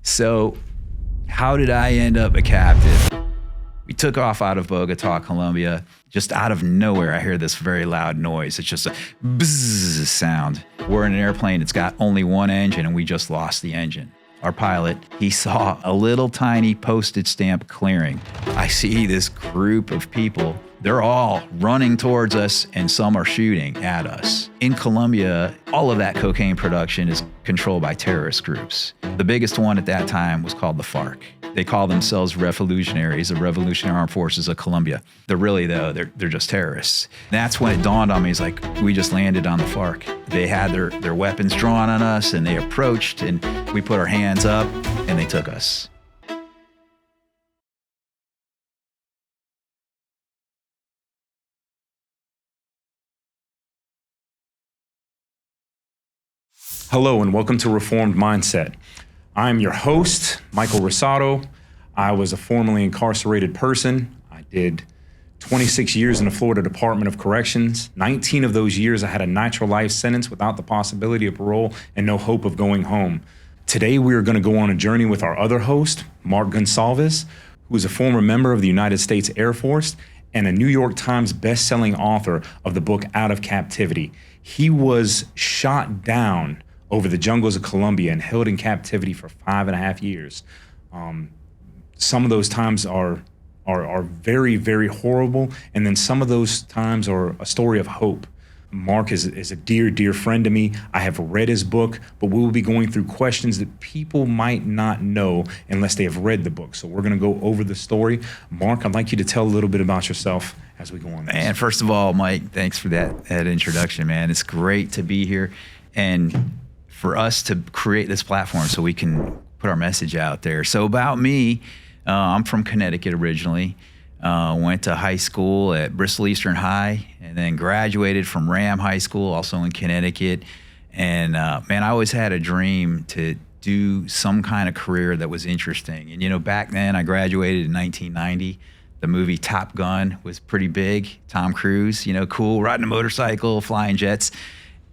So how did I end up a captive? We took off out of Bogota, Colombia. Just out of nowhere, I hear this very loud noise. It's just a bzzz sound. We're in an airplane. It's got only one engine, and we just lost the engine. Our pilot, he saw a little tiny postage stamp clearing. I see this group of people. They're all running towards us, and some are shooting at us. In Colombia, all of that cocaine production is controlled by terrorist groups. The biggest one at that time was called the FARC. They call themselves revolutionaries, the Revolutionary Armed Forces of Colombia. They're really, though, they're just terrorists. That's when it dawned on me, it's like, we just landed on the FARC. They had their weapons drawn on us, and they approached, and we put our hands up, and they took us. Hello and welcome to Reformed Mindset. I'm your host, Michael Rosado. I was a formerly incarcerated person. I did 26 years in the Florida Department of Corrections. 19 of those years I had a natural life sentence without the possibility of parole and no hope of going home. Today we are going to go on a journey with our other host, Marc Gonsalves, who is a former member of the United States Air Force and a New York Times best-selling author of the book Out of Captivity. He was shot down over the jungles of Colombia and held in captivity for 5.5 years. Some of those times are very, very horrible, and then some of those times are a story of hope. Marc is a dear, dear friend to me. I have read his book, but we will be going through questions that people might not know unless they have read the book. So we're gonna go over the story. Marc, I'd like you to tell a little bit about yourself as we go on this. And first of all, Mike, thanks for that introduction, man. It's great to be here and for us to create this platform so we can put our message out there. So about me, I'm from Connecticut originally. Went to high school at Bristol Eastern High and then graduated from Ram High School, also in Connecticut. And man, I always had a dream to do some kind of career that was interesting. And you know, back then I graduated in 1990. The movie Top Gun was pretty big. Tom Cruise, you know, cool, riding a motorcycle, flying jets.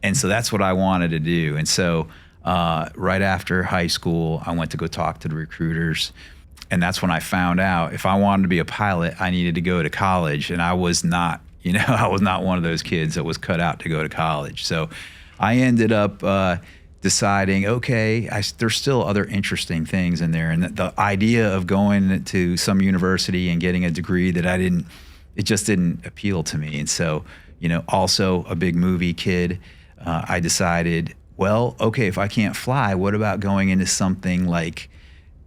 And so that's what I wanted to do. And so right after high school, I went to go talk to the recruiters. And that's when I found out if I wanted to be a pilot, I needed to go to college. And I was not, you know, I was not one of those kids that was cut out to go to college. So I ended up deciding, okay, there's still other interesting things in there. And the idea of going to some university and getting a degree that it just didn't appeal to me. And so, you know, also a big movie kid, I decided, well, okay, if I can't fly, what about going into something like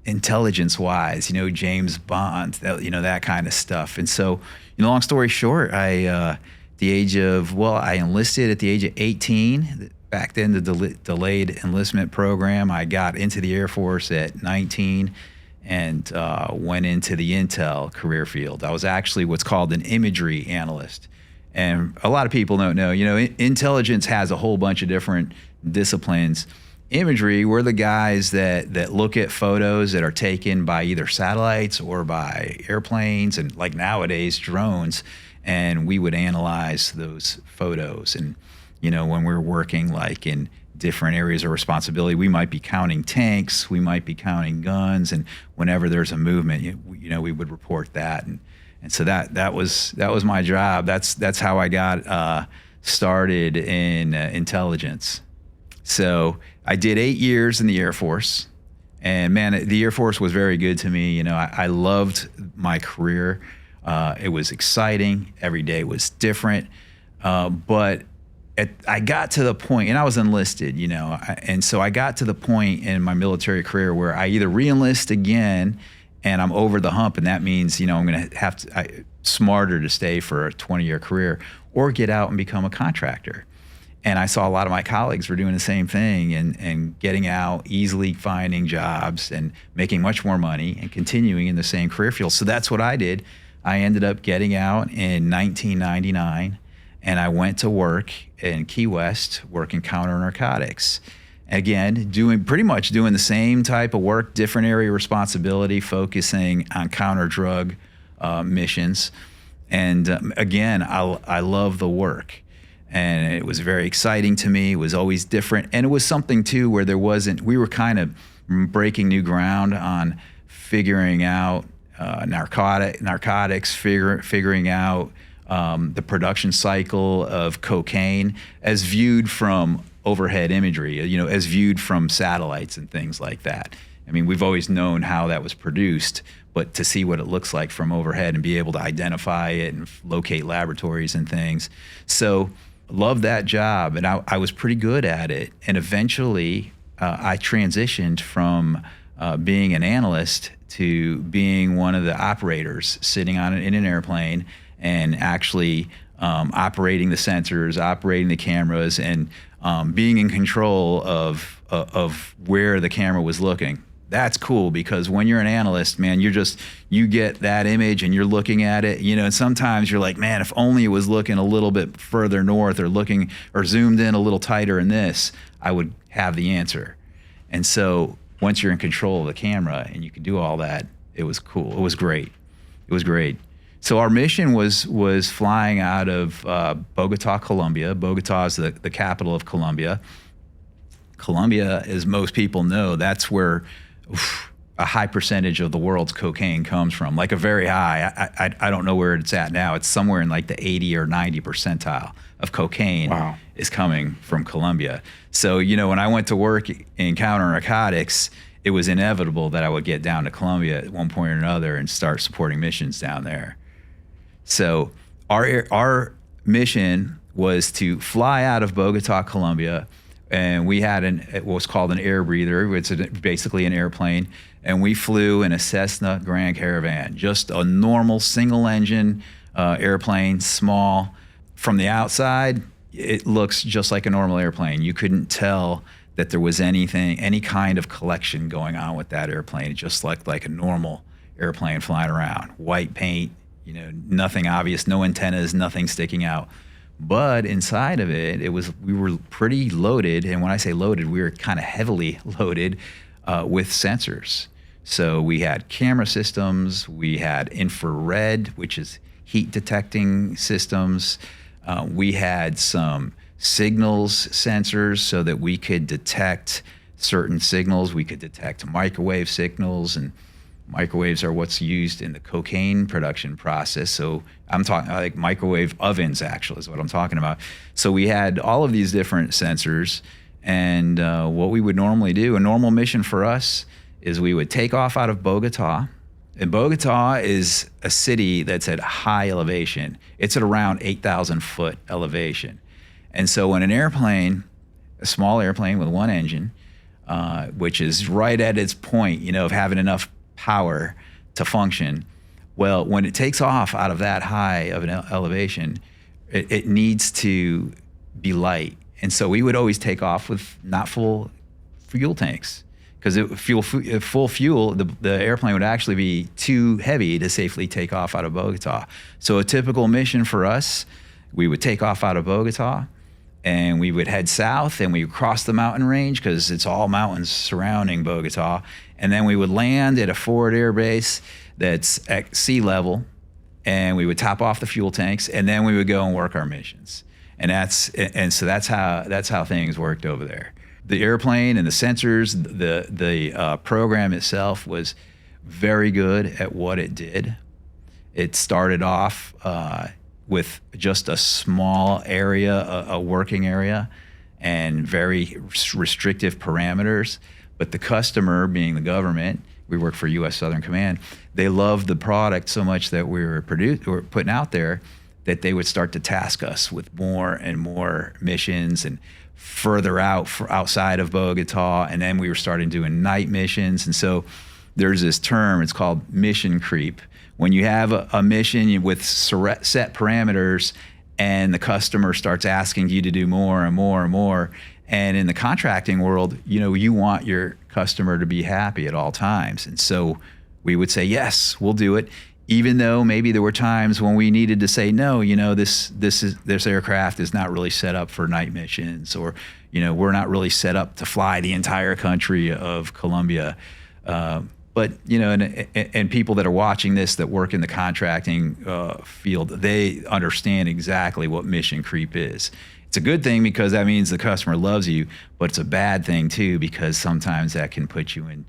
intelligence-wise, you know, James Bond, that kind of stuff. And so, you know, long story short, I enlisted at the age of 18. Back then, the delayed enlistment program, I got into the Air Force at 19 and went into the intel career field. I was actually what's called an imagery analyst. And a lot of people don't know, you know, intelligence has a whole bunch of different disciplines. Imagery, we're the guys that look at photos that are taken by either satellites or by airplanes and like nowadays drones, and we would analyze those photos. And, you know, when we're working like in different areas of responsibility, we might be counting tanks, we might be counting guns, and whenever there's a movement, you know, we would report that. And so that was my job. That's how I got started in intelligence. So I did 8 years in the Air Force, and man, the Air Force was very good to me. You know, I loved my career. It was exciting. Every day was different. But I got to the point, and I was enlisted, you know, and so I got to the point in my military career where I either re-enlist again and I'm over the hump, and that means, you know, I'm going to have to, smarter to stay for a 20-year career, or get out and become a contractor. And I saw a lot of my colleagues were doing the same thing and getting out, easily finding jobs and making much more money and continuing in the same career field. So that's what I did. I ended up getting out in 1999, and I went to work in Key West, working counter narcotics. Again, pretty much doing the same type of work, different area of responsibility, focusing on counter drug missions. And again, I love the work. And it was very exciting to me. It was always different. And it was something too where we were kind of breaking new ground on figuring out narcotics, figuring out the production cycle of cocaine as viewed from overhead imagery, as viewed from satellites and things like that. I mean, we've always known how that was produced, but to see what it looks like from overhead and be able to identify it and locate laboratories and things. So loved that job, and I was pretty good at it. And eventually I transitioned from being an analyst to being one of the operators sitting in an airplane and actually operating the sensors, operating the cameras, and being in control of where the camera was looking. That's cool, because when you're an analyst, man, you get that image and you're looking at it, and sometimes you're like, man, if only it was looking a little bit further north or zoomed in a little tighter in this, I would have the answer. And so once you're in control of the camera and you can do all that, it was cool. It was great. So our mission was flying out of Bogota, Colombia. Bogota is the capital of Colombia. Colombia, as most people know, that's where a high percentage of the world's cocaine comes from, like a very high. I don't know where it's at now. It's somewhere in like the 80 or 90 percentile of cocaine. Wow. Is coming from Colombia. So, when I went to work in counter-narcotics, it was inevitable that I would get down to Colombia at one point or another and start supporting missions down there. So our mission was to fly out of Bogota, Colombia, and we had what was called an air breather. It's basically an airplane, and we flew in a Cessna Caravan, just a normal single-engine airplane, small. From the outside, it looks just like a normal airplane. You couldn't tell that there was any kind of collection going on with that airplane. It just looked like a normal airplane flying around. White paint, nothing obvious, no antennas, nothing sticking out. But inside of it, we were pretty loaded. And when I say loaded, we were kind of heavily loaded with sensors. So we had camera systems, we had infrared, which is heat detecting systems. We had some signals sensors so that we could detect certain signals. We could detect microwave signals, and microwaves are what's used in the cocaine production process. So I'm talking like microwave ovens, actually, is what I'm talking about. So we had all of these different sensors, and what we would normally do, a normal mission for us, is we would take off out of Bogota. And Bogota is a city that's at high elevation. It's at around 8,000 foot elevation. And so when an airplane, a small airplane with one engine, which is right at its point, of having enough power to function, well, when it takes off out of that high of an elevation, it needs to be light. And so we would always take off with not full fuel tanks. Because full fuel, the airplane would actually be too heavy to safely take off out of Bogota. So a typical mission for us, we would take off out of Bogota, and we would head south, and we would cross the mountain range because it's all mountains surrounding Bogota. And then we would land at a forward air base that's at sea level, and we would top off the fuel tanks, and then we would go and work our missions. And so that's how things worked over there. The airplane and the sensors, the program itself was very good at what it did. It started off with just a small area, a working area, and very restrictive parameters. But the customer, being the government, we work for U.S. Southern Command, they loved the product so much that we were putting out there that they would start to task us with more and more missions and further outside of Bogota, and then we were starting doing night missions. And so there's this term, it's called mission creep. When you have a mission with set parameters and the customer starts asking you to do more and more and more, and in the contracting world, you want your customer to be happy at all times. And so we would say, yes, we'll do it, even though maybe there were times when we needed to say, no, this aircraft is not really set up for night missions, or, we're not really set up to fly the entire country of Colombia. But, and people that are watching this that work in the contracting field, they understand exactly what mission creep is. It's a good thing because that means the customer loves you, but it's a bad thing too because sometimes that can put you in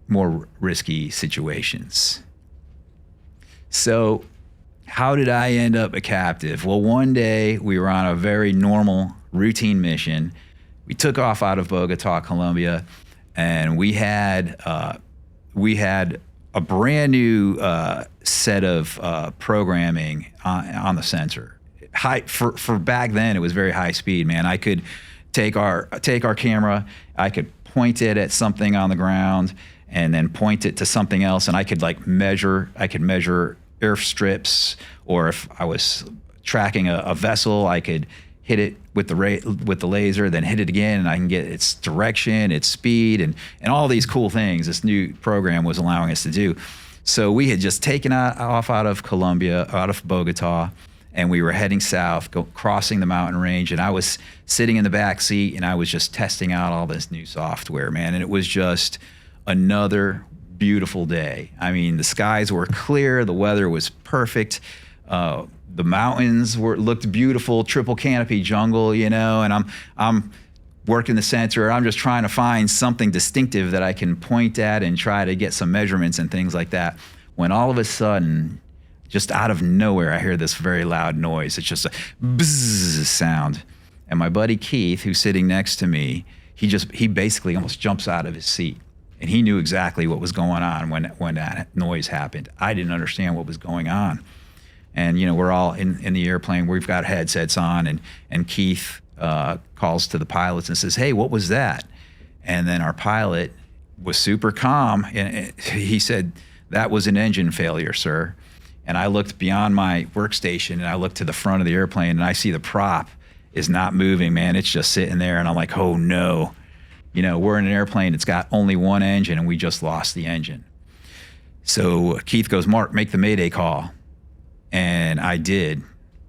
more risky situations. So how did I end up a captive? Well, one day we were on a very normal routine mission. We took off out of Bogota, Colombia, and we had a brand new set of programming on the sensor. For back then, it was very high speed, man. I could take our camera, I could point it at something on the ground, and then point it to something else, and I could measure airstrips, or if I was tracking a vessel, I could hit it with the laser, then hit it again, and I can get its direction, its speed, and all these cool things this new program was allowing us to do. So we had just taken off out of Colombia, out of Bogota, and we were heading south, crossing the mountain range, and I was sitting in the back seat, and I was just testing out all this new software, man, and it was just another beautiful day. I mean, the skies were clear, the weather was perfect, the mountains looked beautiful, triple canopy jungle, you know, and I'm working the sensor. I'm just trying to find something distinctive that I can point at and try to get some measurements and things like that. When all of a sudden, just out of nowhere, I hear this very loud noise. It's just a bzzz sound. And my buddy Keith, who's sitting next to me, he basically almost jumps out of his seat. And he knew exactly what was going on when that noise happened. I didn't understand what was going on. And, you know, we're all in the airplane. We've got headsets on, and Keith calls to the pilots and says, "Hey, what was that?" And then our pilot was super calm, and he said, "That was an engine failure, sir." And I looked beyond my workstation, and I looked to the front of the airplane, and I see the prop is not moving, man. It's just sitting there, and I'm like, oh, no. You know, we're in an airplane. It's got only one engine, and we just lost the engine. So Keith goes, "Mark, make the Mayday call." And I did,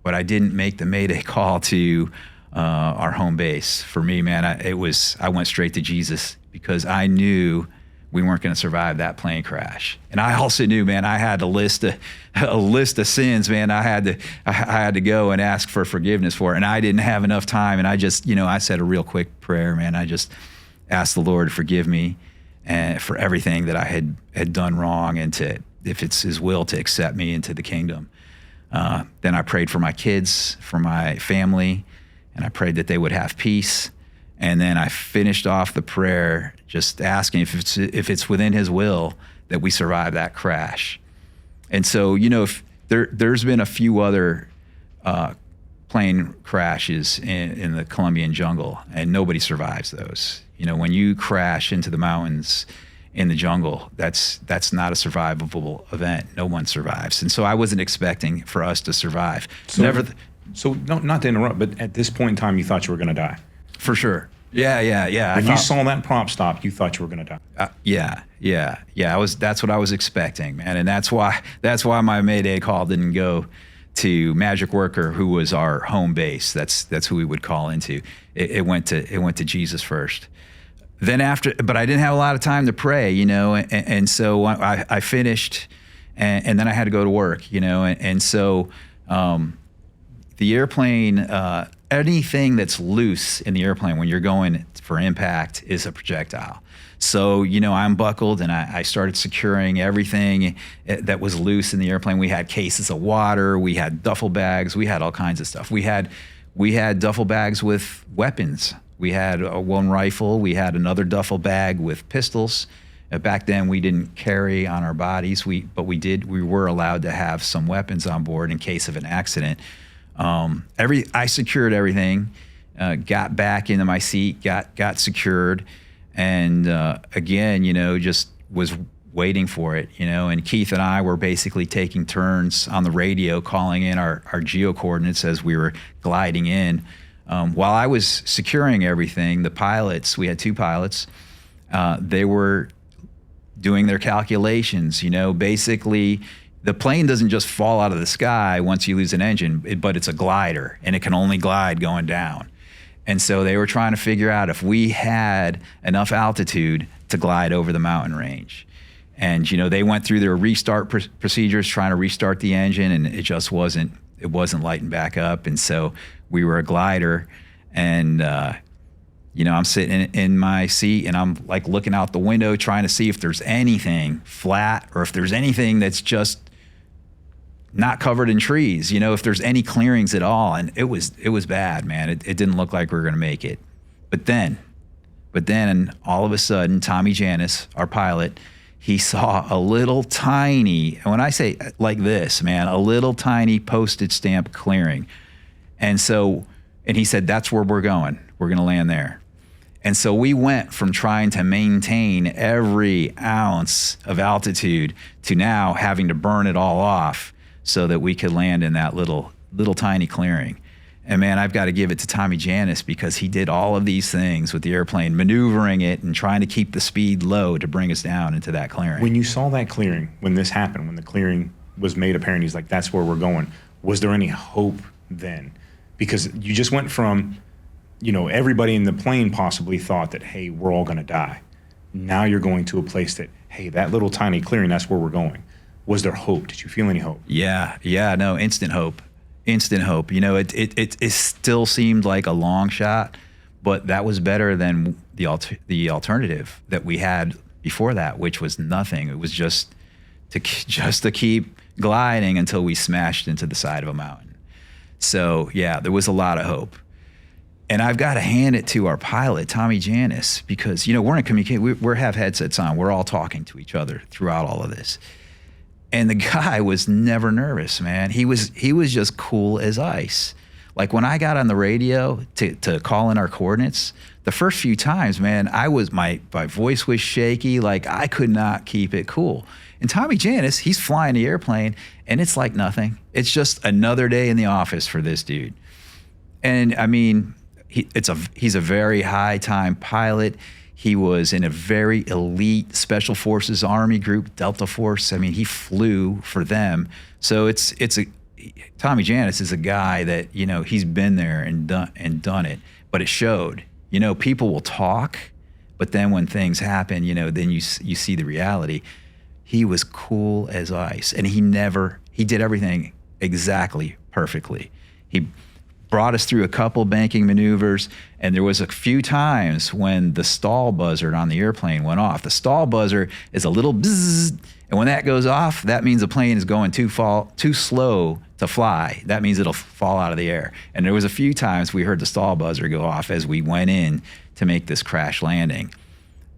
but I didn't make the Mayday call to our home base. For me, man, I went straight to Jesus because I knew we weren't going to survive that plane crash. And I also knew, man, I had a list of sins, man. I had to go and ask for forgiveness for it, and I didn't have enough time. And I just, you know, I said a real quick prayer, man. I just asked the Lord to forgive me and for everything that I had done wrong, and to, if it's His will, to accept me into the kingdom. Then I prayed for my kids, for my family, and I prayed that they would have peace. And then I finished off the prayer just asking if it's within His will that we survive that crash. And so, you know, if there's been a few other plane crashes in the Colombian jungle, and nobody survives those. You know, when you crash into the mountains in the jungle, that's not a survivable event. No one survives. And so I wasn't expecting for us to survive. So not to interrupt, but at this point in time, you thought you were going to die. For sure. Yeah. When you saw that prop stop, you thought you were going to die. Yeah. That's what I was expecting, man. And that's why my Mayday call didn't go to Magic Worker, who was our home base. That's who we would call into. It went to Jesus first. Then but I didn't have a lot of time to pray, you know, and so I finished, and then I had to go to work, you know, and so the airplane, anything that's loose in the airplane when you're going for impact is a projectile. So, you know, I'm buckled, and I started securing everything that was loose in the airplane. We had cases of water, we had duffel bags, we had all kinds of stuff. We had duffel bags with weapons. We had one rifle. We had another duffel bag with pistols. Back then, we didn't carry on our bodies, but we were allowed to have some weapons on board in case of an accident. I secured everything, got back into my seat, got secured, and again, you know, just was waiting for it, you know. And Keith and I were basically taking turns on the radio, calling in our geo coordinates as we were gliding in. While I was securing everything, the pilots, we had two pilots, they were doing their calculations. You know, basically, the plane doesn't just fall out of the sky once you lose an engine, but it's a glider, and it can only glide going down. And so they were trying to figure out if we had enough altitude to glide over the mountain range. And, you know, they went through their restart procedures, trying to restart the engine, and it just wasn't it wasn't lighting back up. And so we were a glider, and I'm sitting in my seat, and I'm like looking out the window trying to see if there's anything flat or if there's anything that's just not covered in trees, if there's any clearings at all. And it was bad, man. It didn't look like we were going to make it. But then all of a sudden, Tommy Janis, our pilot, he saw a little tiny, and when I say like this, man, a little tiny postage stamp clearing. And he said, that's where we're going. We're going to land there. And so we went from trying to maintain every ounce of altitude to now having to burn it all off so that we could land in that little tiny clearing. And man, I've got to give it to Tommy Janis, because he did all of these things with the airplane, maneuvering it and trying to keep the speed low to bring us down into that clearing. When you saw that clearing, when this happened, when the clearing was made apparent, he's like, that's where we're going. Was there any hope then? Because you just went from, everybody in the plane possibly thought that, hey, we're all going to die. Now you're going to a place that, hey, that little tiny clearing, that's where we're going. Was there hope? Did you feel any hope? Yeah, no, instant hope. It still seemed like a long shot, but that was better than the alternative that we had before that, which was nothing. It was just to keep gliding until we smashed into the side of a mountain. So yeah, there was a lot of hope. And I've got to hand it to our pilot, Tommy Janis, because we're in communication. We have headsets on. We're all talking to each other throughout all of this. And the guy was never nervous, man. He was just cool as ice. Like when I got on the radio to call in our coordinates, the first few times, man, my voice was shaky. Like I could not keep it cool. And Tommy Janis, he's flying the airplane, and it's like nothing. It's just another day in the office for this dude. And I mean, he's a very high time pilot. He was in a very elite Special Forces Army group, Delta Force. I mean, he flew for them. So Tommy Janis is a guy that, he's been there and done it, but it showed. People will talk, but then when things happen, then you see the reality. He was cool as ice, and he did everything exactly perfectly. He brought us through a couple banking maneuvers, and there was a few times when the stall buzzer on the airplane went off. The stall buzzer is a little bzzz, and when that goes off, that means the plane is going too slow to fly. That means it'll fall out of the air. And there was a few times we heard the stall buzzer go off as we went in to make this crash landing.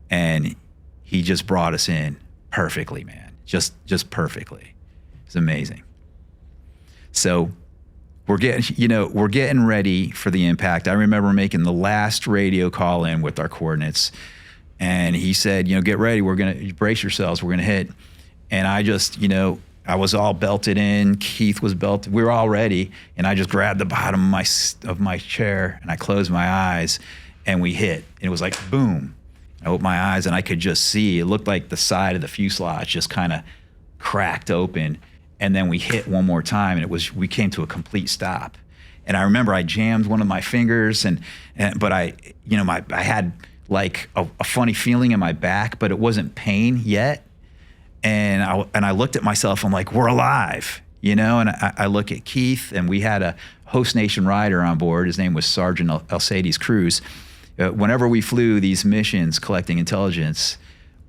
And he just brought us in perfectly, man. Just perfectly. It's amazing. So we're getting ready for the impact. I remember making the last radio call in with our coordinates, and he said, get ready. We're going to brace yourselves. We're going to hit. And I just, I was all belted in. Keith was belted. We were all ready. And I just grabbed the bottom of my chair, and I closed my eyes, and we hit. And it was like, boom. I opened my eyes, and I could just see. It looked like the side of the fuselage just kind of cracked open. And then we hit one more time, and we came to a complete stop. And I remember I jammed one of my fingers, but I had like a funny feeling in my back, but it wasn't pain yet. And I looked at myself. I'm like, we're alive, And I look at Keith, and we had a host nation rider on board. His name was Sergeant Alcides Cruz. Whenever we flew these missions collecting intelligence,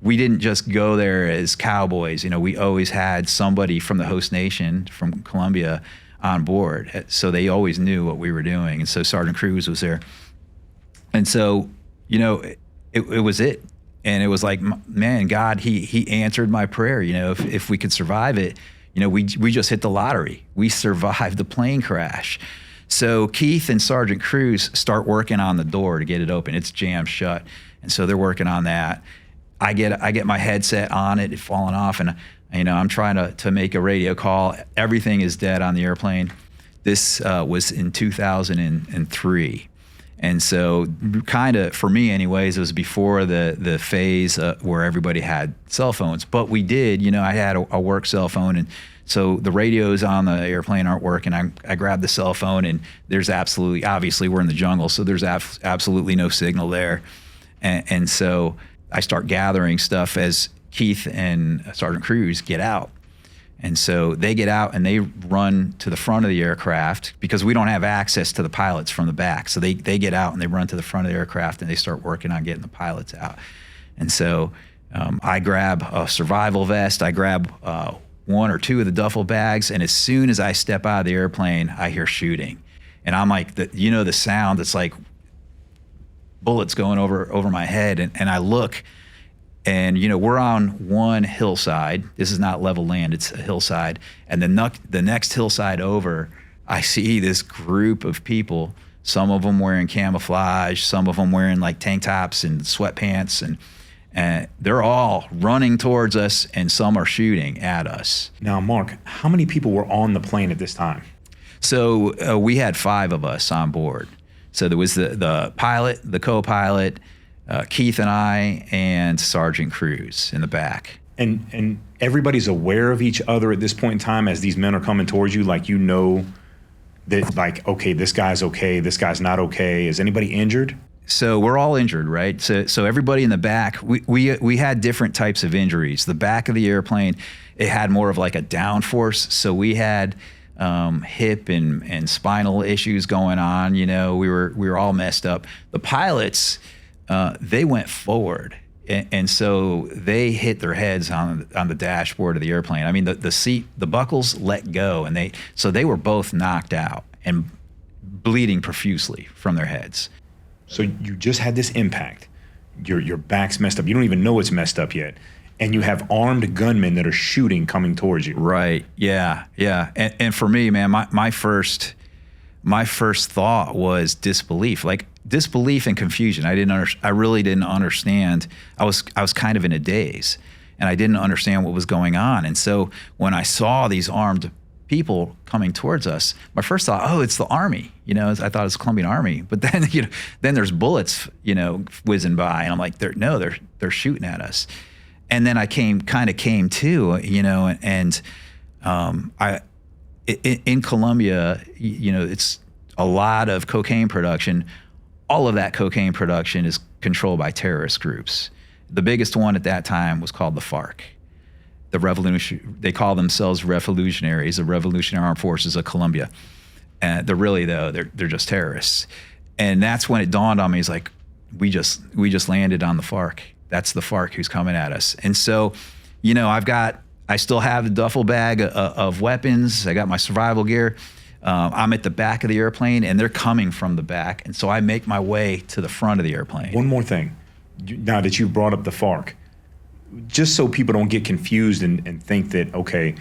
we didn't just go there as cowboys. We always had somebody from the host nation, from Colombia, on board. So they always knew what we were doing. And so Sergeant Cruz was there. And so, it was it. And it was like, man, God, he answered my prayer. If we could survive it, we just hit the lottery. We survived the plane crash. So Keith and Sergeant Cruz start working on the door to get it open. It's jammed shut. And so they're working on that. I get my headset on, it falling off, and I'm trying to make a radio call. Everything is dead on the airplane. This was in 2003, and so kind of for me, anyways, it was before the phase where everybody had cell phones. But we did, I had a work cell phone, and so the radios on the airplane aren't working. I grabbed the cell phone, and there's obviously we're in the jungle, so there's absolutely no signal there, and so I start gathering stuff as Keith and Sergeant Cruz get out. And so they get out and they run to the front of the aircraft because we don't have access to the pilots from the back. So they get out and they run to the front of the aircraft and they start working on getting the pilots out. And so I grab a survival vest, I grab one or two of the duffel bags, and as soon as I step out of the airplane, I hear shooting. And I'm like, the sound, it's like bullets going over my head. And I look, and we're on one hillside. This is not level land, it's a hillside. And the next hillside over, I see this group of people, some of them wearing camouflage, some of them wearing like tank tops and sweatpants, and they're all running towards us, and some are shooting at us. Now, Mark, how many people were on the plane at this time? So we had 5 of us on board. So there was the pilot, the co-pilot, Keith and I, and Sergeant Cruz in the back. And everybody's aware of each other at this point in time as these men are coming towards you, like that, like, okay, this guy's okay, this guy's not okay. Is anybody injured? So we're all injured, right? So everybody in the back, we had different types of injuries. The back of the airplane, it had more of like a downforce. So we had hip and spinal issues going on. We were all messed up. The pilots, they went forward, and so they hit their heads on the dashboard of the airplane. I mean, the buckles let go, and they were both knocked out and bleeding profusely from their heads. So you just had this impact. Your back's messed up. You don't even know it's messed up yet. And you have armed gunmen that are shooting coming towards you. Right. Yeah. And for me, man, my first thought was disbelief. Like disbelief and confusion. I really didn't understand. I was kind of in a daze, and I didn't understand what was going on. And so when I saw these armed people coming towards us, my first thought, oh, it's the Army. I thought it was the Colombian Army. But then, then there's bullets, whizzing by, and I'm like, they're shooting at us. And then I came to, and in Colombia, it's a lot of cocaine production. All of that cocaine production is controlled by terrorist groups. The biggest one at that time was called the FARC. They call themselves revolutionaries, the Revolutionary Armed Forces of Colombia. And they're really, though, they're just terrorists. And that's when it dawned on me, it's like, we just landed on the FARC. That's the FARC who's coming at us. And so, I still have the duffel bag of weapons. I got my survival gear. I'm at the back of the airplane, and they're coming from the back. And so I make my way to the front of the airplane. One more thing. Now that you brought up the FARC, just so people don't get confused and think that, okay,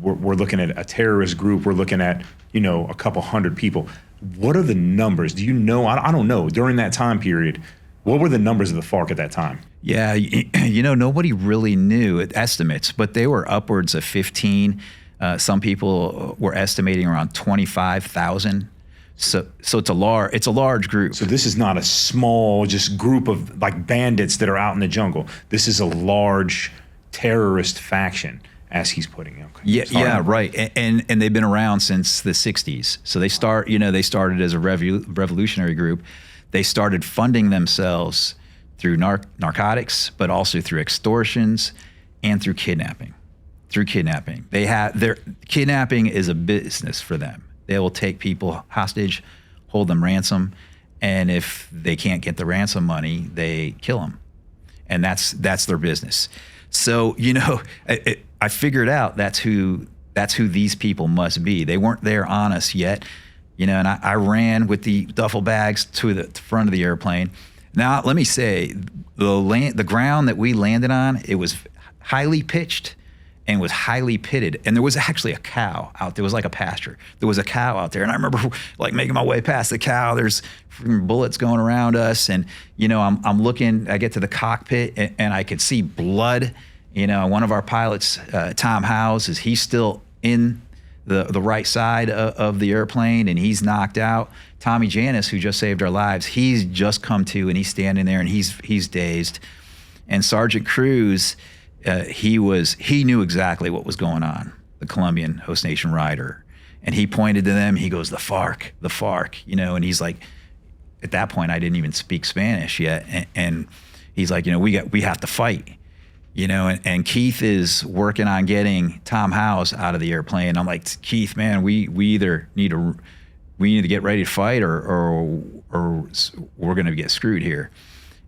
we're looking at a terrorist group, we're looking at, a couple hundred people. What are the numbers? Do you know? I don't know. During that time period, what were the numbers of the FARC at that time? Yeah, nobody really knew estimates, but they were upwards of 15. Some people were estimating around 25,000. So it's a large group. So this is not a small just group of like bandits that are out in the jungle. This is a large terrorist faction, as he's putting it. Okay. Yeah, right. And they've been around since the 60s. So they started as a revolutionary group. They started funding themselves through narcotics, but also through extortions and through kidnapping. Kidnapping is a business for them. They will take people hostage, hold them ransom, and if they can't get the ransom money, they kill them, and that's their business. So I figured out that's who these people must be. They weren't there on us yet, and I ran with the duffel bags to the front of the airplane. Now let me say, the ground that we landed on, it was highly pitched and was highly pitted. And there was actually a cow out there. It was like a pasture. There was a cow out there. And I remember like making my way past the cow. There's bullets going around us. And, I'm looking, I get to the cockpit and I could see blood. One of our pilots, Tom Janis, he's still in the right side of the airplane and he's knocked out. Tom Janis, who just saved our lives, he's just come to and he's standing there and he's dazed. And Sergeant Cruz, he knew exactly what was going on, the Colombian host nation rider. And he pointed to them, he goes, the FARC, and he's like, at that point, I didn't even speak Spanish yet. And he's like, we have to fight. and Keith is working on getting Tom House out of the airplane. I'm like, Keith, man, we either need to get ready to fight or we're going to get screwed here.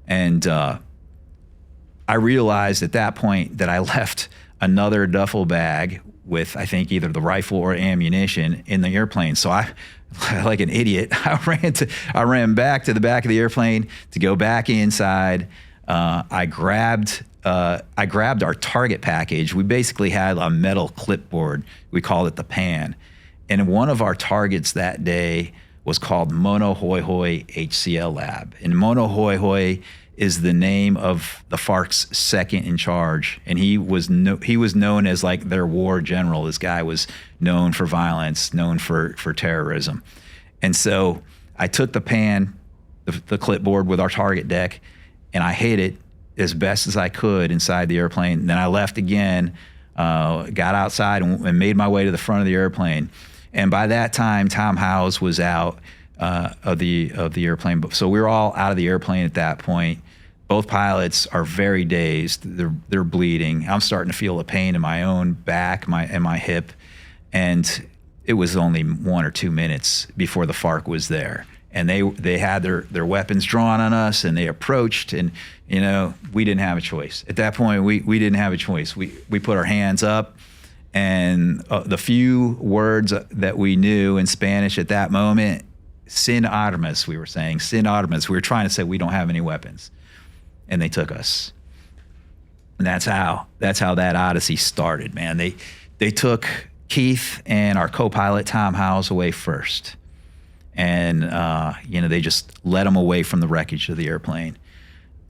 And I realized at that point that I left another duffel bag with, I think, either the rifle or ammunition in the airplane. So I, like an idiot, I ran back to the back of the airplane to go back inside. I grabbed our target package. We basically had a metal clipboard. We called it the pan. And one of our targets that day was called Mono Hoi Hoi HCL Lab. And Mono Hoi Hoi is the name of the FARC's second in charge. And he was known as like their war general. This guy was known for violence, known for terrorism. And so I took the pan, the clipboard with our target deck, and I hid it as best as I could inside the airplane. And then I left again, got outside and made my way to the front of the airplane. And by that time, Tom Howes was out of the airplane. So we were all out of the airplane at that point. Both pilots are very dazed. They're bleeding. I'm starting to feel a pain in my own back, and my hip. And it was only 1 or 2 minutes before the FARC was there. And they had their weapons drawn on us, and they approached, and we didn't have a choice. At that point, we didn't have a choice. We put our hands up, and the few words that we knew in Spanish at that moment, sin armas, we were saying, sin armas. We were trying to say we don't have any weapons. And they took us. And that's how that odyssey started, man. They took Keith and our co-pilot Tom Howes away first. And they just led them away from the wreckage of the airplane.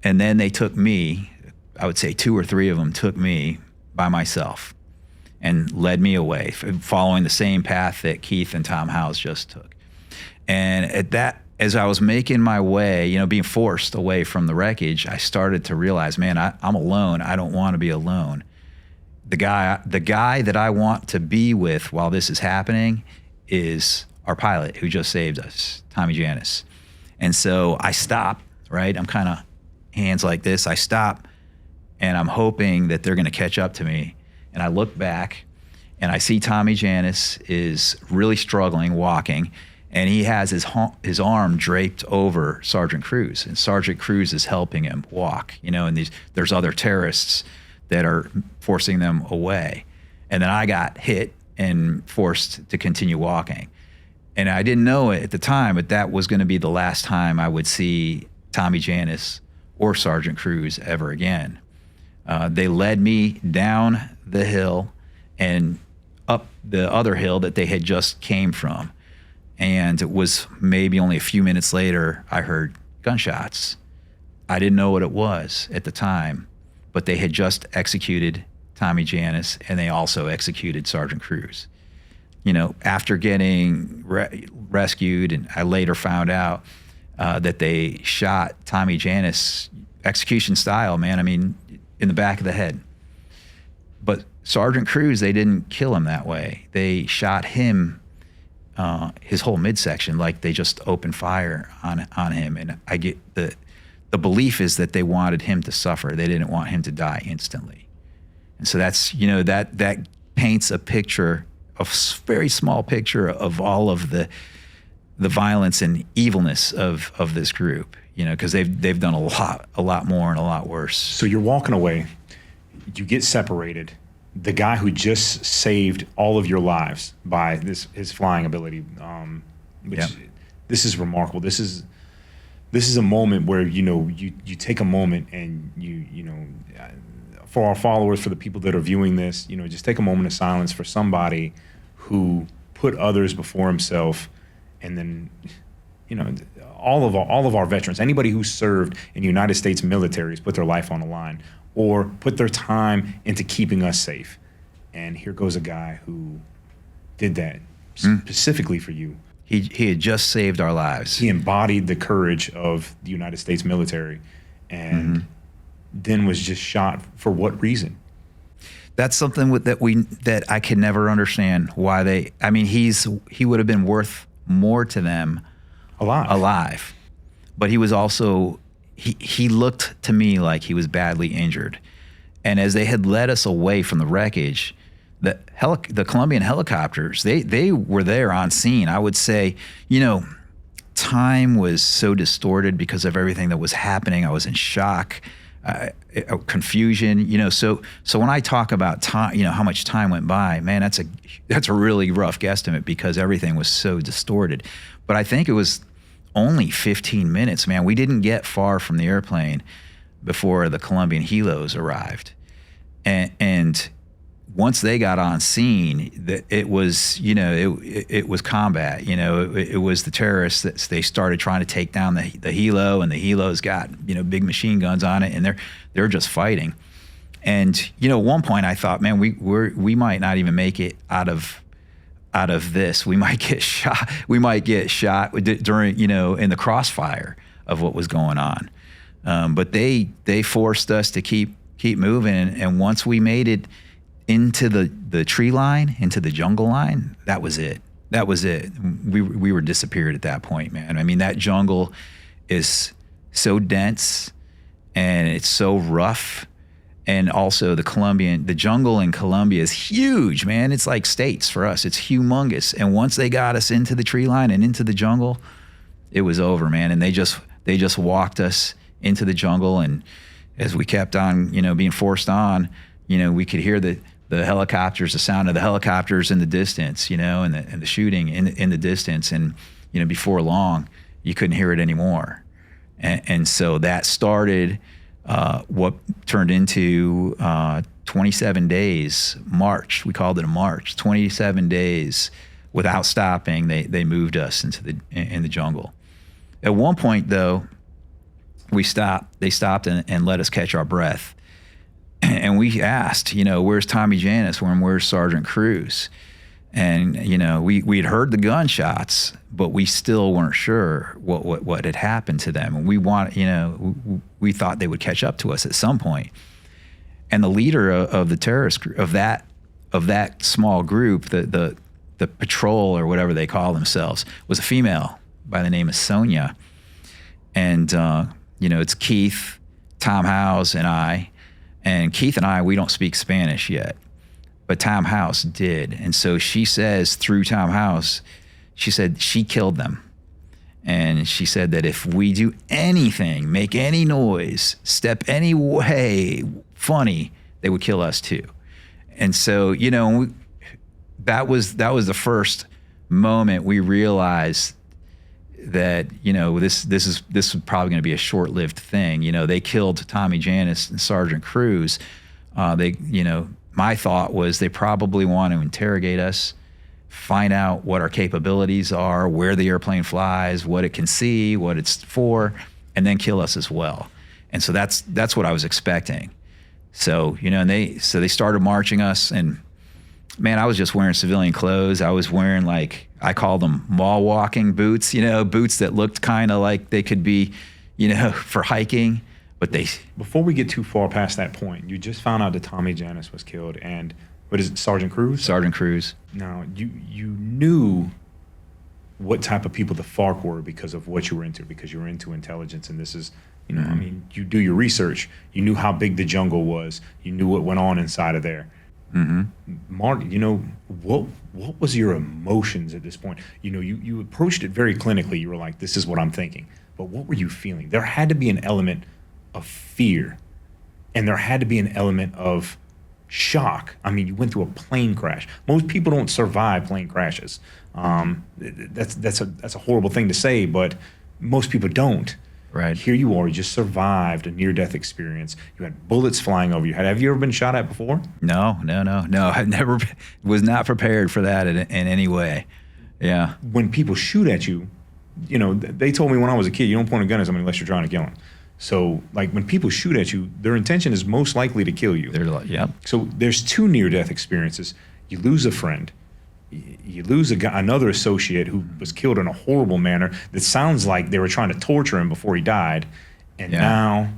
And then they took me, I would say 2 or 3 of them took me by myself and led me away, following the same path that Keith and Tom Howes just took. And as I was making my way, being forced away from the wreckage, I started to realize, man, I'm alone. I don't want to be alone. The guy that I want to be with while this is happening is our pilot who just saved us, Tom Janis. And so I stop, right? I'm kind of hands like this. I stop, and I'm hoping that they're going to catch up to me. And I look back, and I see Tommy Janis is really struggling, walking, and he has his arm draped over Sergeant Cruz, and Sergeant Cruz is helping him walk, and there's other terrorists that are forcing them away. And then I got hit and forced to continue walking. And I didn't know it at the time, but that was going to be the last time I would see Tommy Janis or Sergeant Cruz ever again. They led me down the hill and up the other hill that they had just came from. And it was maybe only a few minutes later, I heard gunshots. I didn't know what it was at the time, but they had just executed Tommy Janis, and they also executed Sergeant Cruz. After getting rescued, and I later found out that they shot Tommy Janis execution style, man. I mean, in the back of the head. But Sergeant Cruz, they didn't kill him that way. They shot him, his whole midsection, like they just opened fire on him. And I get the belief is that they wanted him to suffer. They didn't want him to die instantly. And so that's, that paints a picture, a very small picture of all of the violence and evilness of this group, because they've done a lot more and a lot worse. So you're walking away, you get separated. The guy who just saved all of your lives by his flying ability, this is remarkable. This is a moment where you take a moment and for our followers, for the people that are viewing this, just take a moment of silence for somebody who put others before himself, and then all of our veterans, anybody who served in the United States militaries, put their life on the line or put their time into keeping us safe. And here goes a guy who did that specifically for you. He had just saved our lives. He embodied the courage of the United States military, and then was just shot for what reason? That's something that I can never understand why he would have been worth more to them alive. But he was also, he looked to me like he was badly injured. And as they had led us away from the wreckage, the Colombian helicopters, they were there on scene. I would say, time was so distorted because of everything that was happening. I was in shock, confusion. So when I talk about time, how much time went by, man, that's a really rough guesstimate because everything was so distorted. But I think it was only 15 minutes, man. We didn't get far from the airplane before the Colombian helos arrived. And once they got on scene, it was, it was combat. It was the terrorists that they started trying to take down the helo, and the helos got, big machine guns on it, and they're just fighting. And at one point I thought, man, we might not even make it out of this. We might get shot. We might get shot during, in the crossfire of what was going on. But they forced us to keep moving, and once we made it into the tree line, into the jungle line, that was it. We were disappeared at that point, man. I mean, that jungle is so dense and it's so rough. And also the jungle in Colombia is huge, man. It's like states for us. It's humongous. And once they got us into the tree line and into the jungle, it was over, man. And they just walked us into the jungle. And as we kept on, being forced on, we could hear the helicopters, the sound of the helicopters in the distance, and the shooting in the distance. And, before long, you couldn't hear it anymore. And so that started what turned into 27 days march. We called it a march. 27 days without stopping. They moved us in the jungle. At one point, though, they stopped and let us catch our breath. And we asked, where's Tommy Janis? Where's Sergeant Cruz? And, we'd heard the gunshots, but we still weren't sure what had happened to them. And we thought they would catch up to us at some point. And the leader of the terrorist group, of that small group, the patrol or whatever they call themselves, was a female by the name of Sonia. And, it's Keith, Tom House, and I. And Keith and I, we don't speak Spanish yet, but Tom House did. And so she says through Tom House, she said she killed them. And she said that if we do anything, make any noise, step any way funny, they would kill us too. And so, that was the first moment we realized that, this is probably going to be a short-lived thing. They killed Tommy Janis and Sergeant Cruz. My thought was they probably want to interrogate us, find out what our capabilities are, where the airplane flies, what it can see, what it's for, and then kill us as well. And so that's what I was expecting. So, and they started marching us, and man, I was just wearing civilian clothes. I was wearing I call them mall walking boots, boots that looked kind of like they could be, for hiking, but they... Before we get too far past that point, you just found out that Tommy Janis was killed, and what is it, Sergeant Cruz? Sergeant Cruz. Now, you knew what type of people the FARC were because of what you were into, because you were into intelligence, and this is, I mean, you do your research. You knew how big the jungle was. You knew what went on inside of there. Mm-hmm. Mark, what was your emotions at this point? You approached it very clinically. You were like, this is what I'm thinking. But what were you feeling? There had to be an element of fear, and there had to be an element of shock. I mean, you went through a plane crash. Most people don't survive plane crashes. That's a horrible thing to say, but most people don't. Right. Here you are, you just survived a near-death experience. You had bullets flying over you. Have you ever been shot at before? No. I've never, was not prepared for that in any way. Yeah. When people shoot at you, they told me when I was a kid, you don't point a gun at somebody unless you're trying to kill them. So, when people shoot at you, their intention is most likely to kill you. They're like, yep. So there's two near-death experiences. You lose a friend. You lose another associate who was killed in a horrible manner that sounds like they were trying to torture him before he died. And now,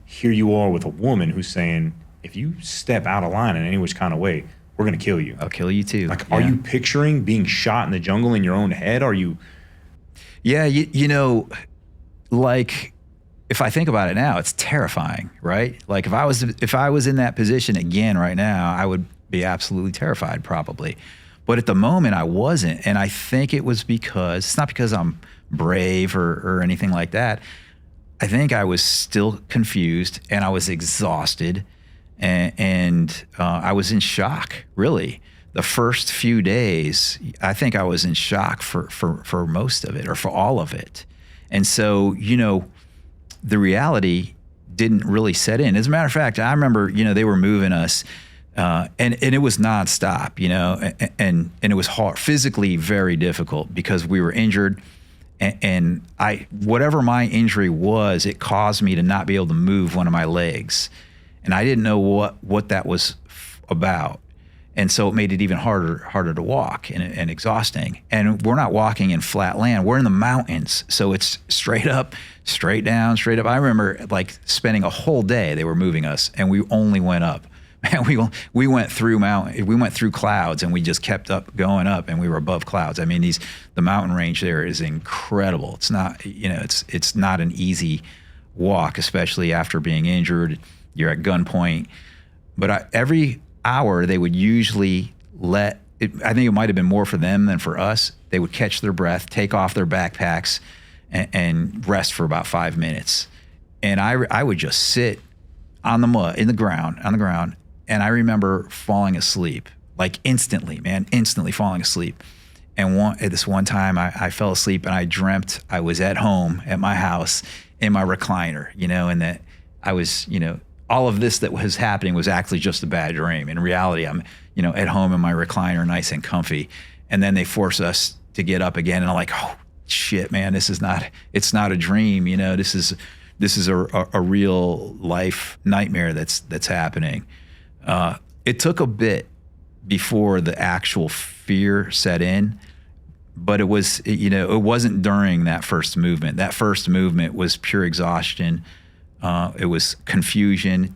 here you are with a woman who's saying, if you step out of line in any which kind of way, we're going to kill you. I'll kill you too. Are you picturing being shot in the jungle in your own head? Are you? Yeah, if I think about it now, it's terrifying, right? Like if I was in that position again right now, I would be absolutely terrified probably. But at the moment I wasn't. And I think it was because, it's not because I'm brave or anything like that. I think I was still confused and I was exhausted and I was in shock, really. The first few days, I think I was in shock for most of it or for all of it. And so, you know, the reality didn't really set in. As a matter of fact, I remember, you know, they were moving us and it was nonstop, you know, and it was hard, physically very difficult because we were injured. And whatever my injury was, it caused me to not be able to move one of my legs. And I didn't know what that was about. And so it made it even harder to walk and exhausting. And we're not walking in flat land. We're in the mountains. So it's straight up, straight down, straight up. I remember like spending a whole day, they were moving us and we only went up. Man, we went through clouds and we just kept up going up and we were above clouds. I mean, the mountain range there is incredible. It's not, you know, it's not an easy walk, especially after being injured. You're at gunpoint. But every hour they would usually I think it might have been more for them than for us. They would catch their breath, take off their backpacks and rest for about 5 minutes. And I would just sit on the mud, on the ground. And I remember falling asleep, like instantly falling asleep. And at this one time, I fell asleep and I dreamt I was at home at my house in my recliner, you know, and that I was, you know, all of this that was happening was actually just a bad dream. In reality, I'm, you know, at home in my recliner, nice and comfy. And then they force us to get up again. And I'm like, oh, shit, man, it's not a dream. You know, this is a real life nightmare that's happening. It took a bit before the actual fear set in, but it wasn't during that first movement. That first movement was pure exhaustion. It was confusion.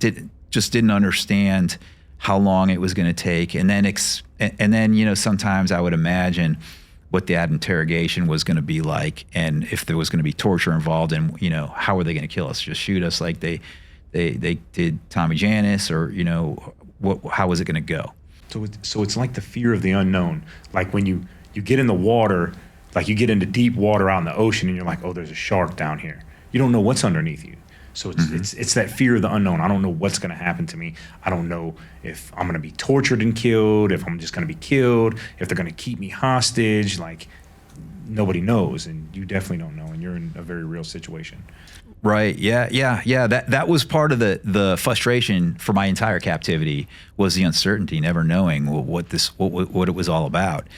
Just didn't understand how long it was going to take. And then, you know, sometimes I would imagine what that interrogation was going to be like, and if there was going to be torture involved, and you know, how were they going to kill us? Just shoot us like they did Tom Janis, or you know, how was it going to go? So it's like the fear of the unknown. Like when you get in the water, like you get into deep water out in the ocean, and you're like, oh, there's a shark down here. You don't know what's underneath you. So it's that fear of the unknown. I don't know what's going to happen to me. I don't know if I'm going to be tortured and killed, if I'm just going to be killed, if they're going to keep me hostage. Like nobody knows, and you definitely don't know, and you're in a very real situation. Right. Yeah. That was part of the frustration for my entire captivity, was the uncertainty, never knowing what it was all about.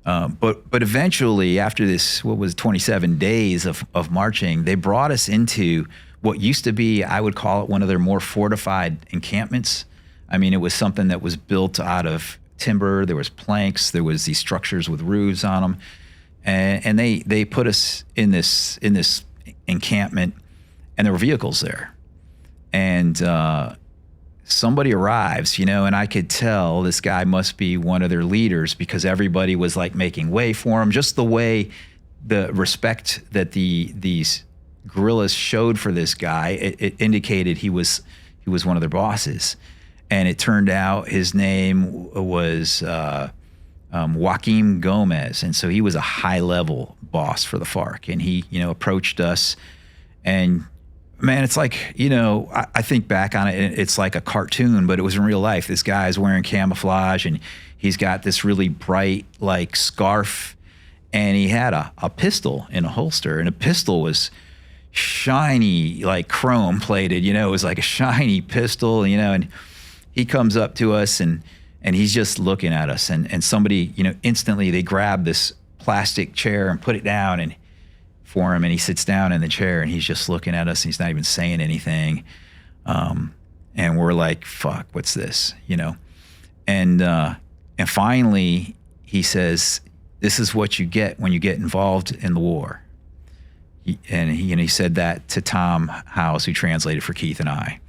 But eventually, after this, 27 days of marching, they brought us into what used to be, I would call it, one of their more fortified encampments. I mean, it was something that was built out of timber. There was planks. There was these structures with roofs on them, and they put us in this encampment, and there were vehicles there, and somebody arrives, you know, and I could tell this guy must be one of their leaders, because everybody was like making way for him. Just the way, the respect that these guerrillas showed for this guy, it indicated he was one of their bosses. And it turned out his name was Joaquim Gomez, and so he was a high-level boss for the FARC. And he, you know, approached us, and man, it's like, you know, I think back on it, it's like a cartoon, but it was in real life. This guy's wearing camouflage, and he's got this really bright, like, scarf, and he had a pistol in a holster, and a pistol was shiny, like chrome plated, you know, it was like a shiny pistol, you know, and he comes up to us, and he's just looking at us, and somebody, you know, instantly they grab this plastic chair and put it down and for him, and he sits down in the chair, and he's just looking at us, and he's not even saying anything. And we're like, fuck, what's this, you know? And finally he says, this is what you get when you get involved in the war. He said that to Tom House, who translated for Keith and I.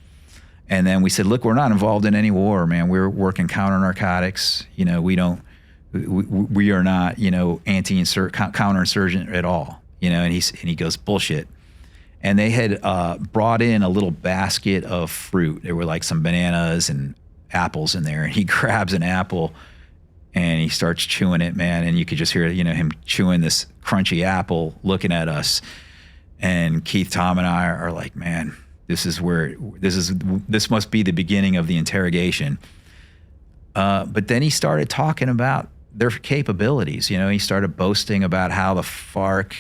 And then we said, look, we're not involved in any war, man. We're working counter narcotics. You know, we are not, you know, counterinsurgent at all. You know, and he goes, bullshit. and they had brought in a little basket of fruit. There were like some bananas and apples in there, and he grabs an apple and he starts chewing it, man, and you could just hear, him chewing this crunchy apple, looking at us. And Keith, Tom, and I are like, man, this must be the beginning of the interrogation. But then he started talking about their capabilities. He started boasting about how the FARC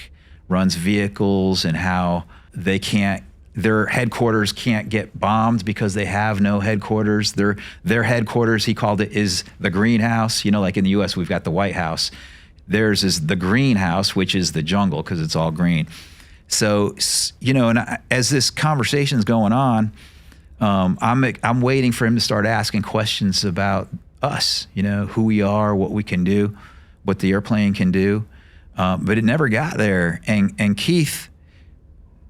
runs vehicles and how their headquarters can't get bombed because they have no headquarters. Their headquarters, he called it, is the greenhouse. Like in the U.S., we've got the White House. Theirs is the greenhouse, which is the jungle because it's all green. So, as this conversation's going on, I'm waiting for him to start asking questions about us, who we are, what we can do, what the airplane can do. But it never got there. And Keith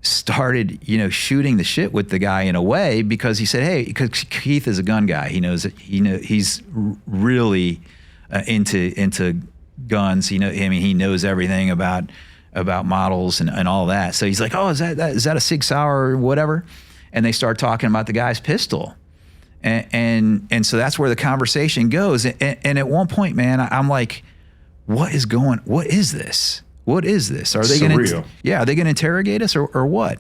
started, shooting the shit with the guy in a way, because he said, hey, because Keith is a gun guy. He knows it. He's really into guns. He knows everything about models and all that. So he's like, oh, is that a Sig Sauer or whatever? And they start talking about the guy's pistol. And so that's where the conversation goes. And at one point, man, I'm like, what is this? What is this? Are they going to interrogate us or what?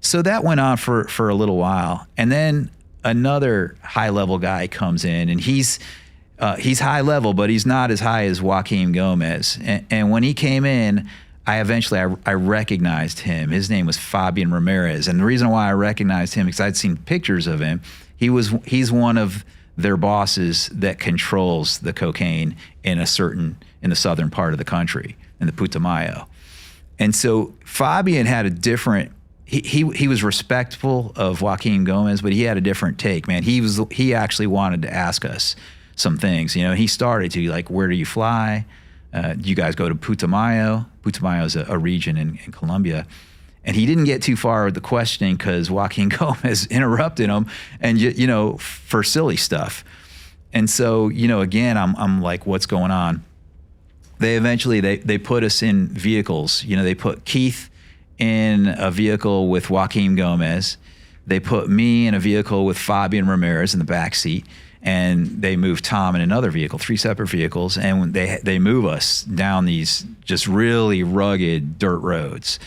So that went on for a little while. And then another high level guy comes in, and he's high level, but he's not as high as Joaquin Gomez. And when he came in, I recognized him. His name was Fabian Ramirez. And the reason why I recognized him, because I'd seen pictures of him, he's one of their bosses that controls the cocaine in the southern part of the country, in the Putumayo. And so Fabian had a different, he was respectful of Joaquin Gomez, but he had a different take, man. He actually wanted to ask us some things. He started to, like, where do you fly? Do you guys go to Putumayo? Putumayo is a region in Colombia. And he didn't get too far with the questioning because Joaquin Gomez interrupted him, and for silly stuff. And so, again, I'm like, what's going on? They eventually they put us in vehicles. They put Keith in a vehicle with Joaquin Gomez. They put me in a vehicle with Fabian Ramirez in the back seat. And they moved Tom in another vehicle, 3 separate vehicles, and they move us down these just really rugged dirt roads.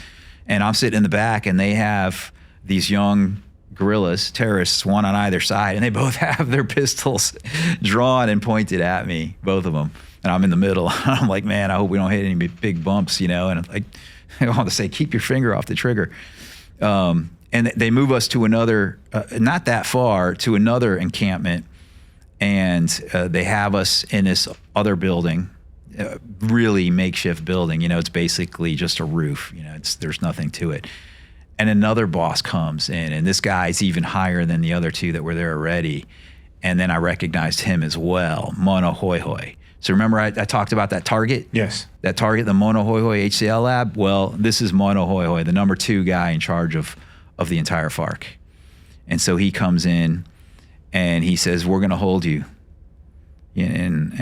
And I'm sitting in the back, and they have these young guerrillas, terrorists, one on either side, and they both have their pistols drawn and pointed at me, both of them. And I'm in the middle. I'm like, man, I hope we don't hit any big bumps, And I want to say, keep your finger off the trigger. And they move us to another, not that far, to another encampment. And they have us in this other building, really makeshift building. It's basically just a roof. There's nothing to it. And another boss comes in, and this guy's even higher than the other two that were there already. And then I recognized him as well, Mono Hoi Hoi. So remember I talked about that target? Yes. That target, the Mono Hoi Hoi HCL lab? Well, this is Mono Hoi Hoi, the number 2 guy in charge of the entire FARC. And so he comes in, and he says, we're going to hold you. And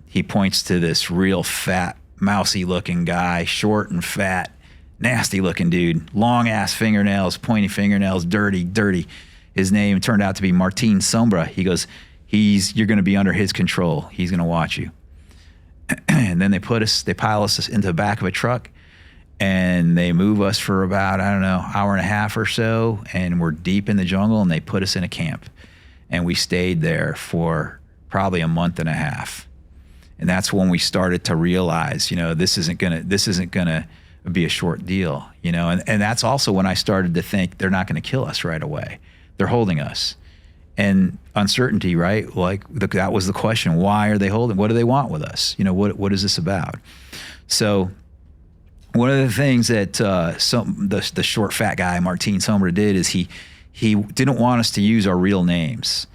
he points to this real fat, mousy looking guy, short and fat, nasty looking dude, long ass fingernails, pointy fingernails, dirty. His name turned out to be Martin Sombra. He goes, you're going to be under his control. He's going to watch you. And then they pile us into the back of a truck, and they move us for about, hour and a half or so, and we're deep in the jungle, and they put us in a camp. And we stayed there for probably a month and a half. And that's when we started to realize, this isn't gonna be a short deal, and that's also when I started to think they're not gonna kill us right away. They're holding us. And uncertainty, right? Like that was the question. Why are they holding? What do they want with us? What is this about? So one of the things that the short fat guy, Martin Sombra, did is he didn't want us to use our real names.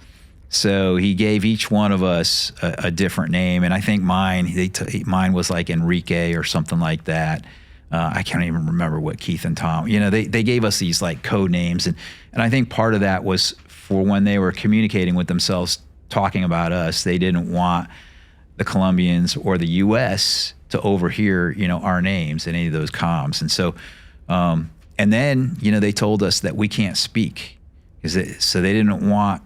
So he gave each one of us a different name. And I think mine was like Enrique or something like that. I can't even remember what Keith and Tom, they gave us these like code names. And I think part of that was for when they were communicating with themselves, talking about us, they didn't want the Colombians or the U.S. to overhear, our names in any of those comms. And so And then, they told us that we can't speak, so they didn't want.